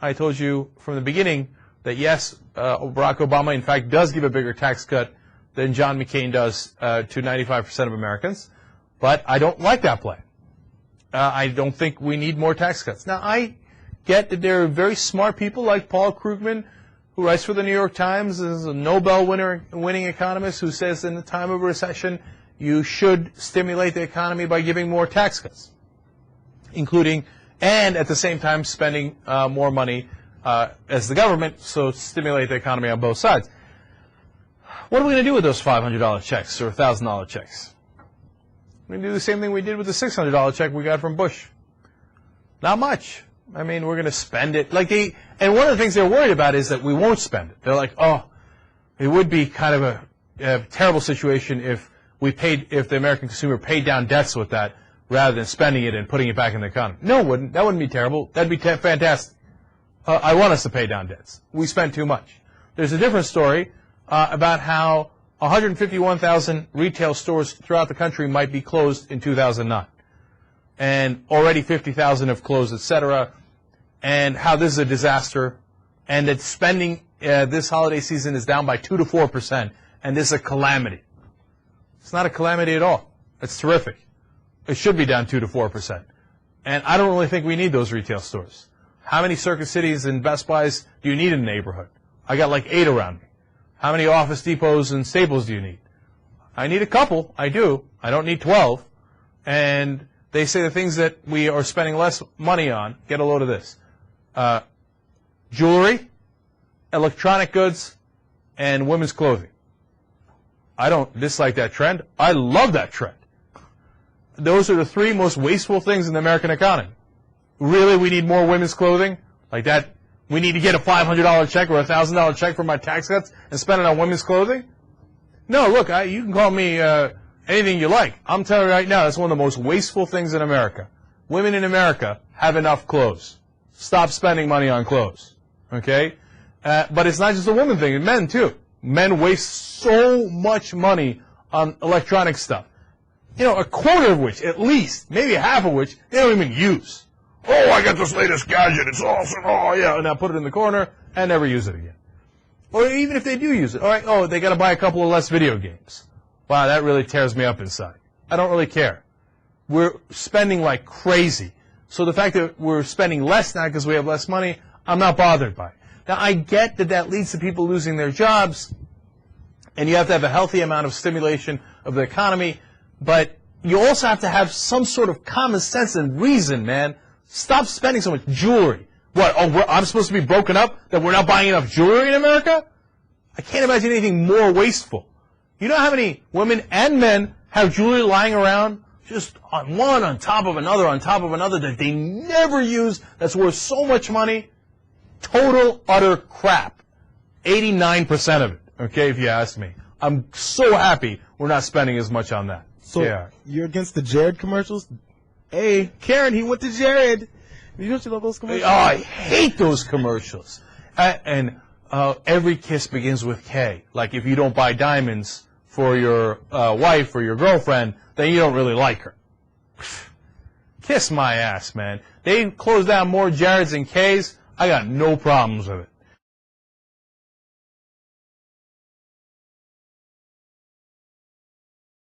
I told you from the beginning that yes, Barack Obama in fact does give a bigger tax cut than John McCain does to 95% of Americans, but I don't like that plan. I don't think we need more tax cuts. Now, I get that there are very smart people like Paul Krugman, who writes for the New York Times, is a Nobel winning economist, who says in the time of a recession, you should stimulate the economy by giving more tax cuts, including, and at the same time spending more money as the government, so stimulate the economy on both sides. What are we going to do with those $500 checks or $1,000 checks? We're going to do the same thing we did with the $600 check we got from Bush. Not much. I mean, we're going to spend it. And one of the things they're worried about is that we won't spend it. They're like, oh, it would be kind of a terrible situation if the American consumer paid down debts with that rather than spending it and putting it back in the economy. No, it wouldn't. That wouldn't be terrible. That'd be fantastic. I want us to pay down debts. We spend too much. There's a different story about how 151,000 retail stores throughout the country might be closed in 2009. And already 50,000 have closed, etc. And how this is a disaster. And that spending this holiday season is down by 2 to 4%. And this is a calamity. It's not a calamity at all. It's terrific. It should be down 2 to 4%. And I don't really think we need those retail stores. How many Circuit Cities and Best Buys do you need in the neighborhood? I got like 8 around me. How many Office Depots and Staples do you need? I need a couple. I do. I don't need 12. And they say the things that we are spending less money on, get a load of this. Jewelry, electronic goods, and women's clothing. I don't dislike that trend. I love that trend. Those are the 3 most wasteful things in the American economy. Really, we need more women's clothing? Like that, we need to get a $500 check or a $1,000 check for my tax cuts and spend it on women's clothing? No, look, you can call me anything you like. I'm telling you right now, that's one of the most wasteful things in America. Women in America have enough clothes. Stop spending money on clothes. Okay? But it's not just a woman thing, it's men too. Men waste so much money on electronic stuff. You know, a quarter of which, at least, maybe half of which, they don't even use. Oh, I got this latest gadget, it's awesome, oh yeah, and I'll put it in the corner and never use it again. Or even if they do use it, all right, oh, they got to buy a couple of less video games. Wow, that really tears me up inside. I don't really care. We're spending like crazy. So the fact that we're spending less now because we have less money, I'm not bothered by it. Now, I get that that leads to people losing their jobs, and you have to have a healthy amount of stimulation of the economy, but you also have to have some sort of common sense and reason, man. Stop spending so much jewelry. What, oh, I'm supposed to be broken up that we're not buying enough jewelry in America? I can't imagine anything more wasteful. You know how many women and men have jewelry lying around just on top of another that they never use, that's worth so much money? Total, utter crap. 89% of it, okay, if you ask me. I'm so happy we're not spending as much on that. So yeah. You're against the Jared commercials? Hey, Karen, he went to Jared. You don't love those commercials? Oh, I hate those commercials. Every kiss begins with K. Like if you don't buy diamonds for your wife or your girlfriend, then you don't really like her. Kiss my ass, man. They close down more Jareds and Ks. I got no problems with it.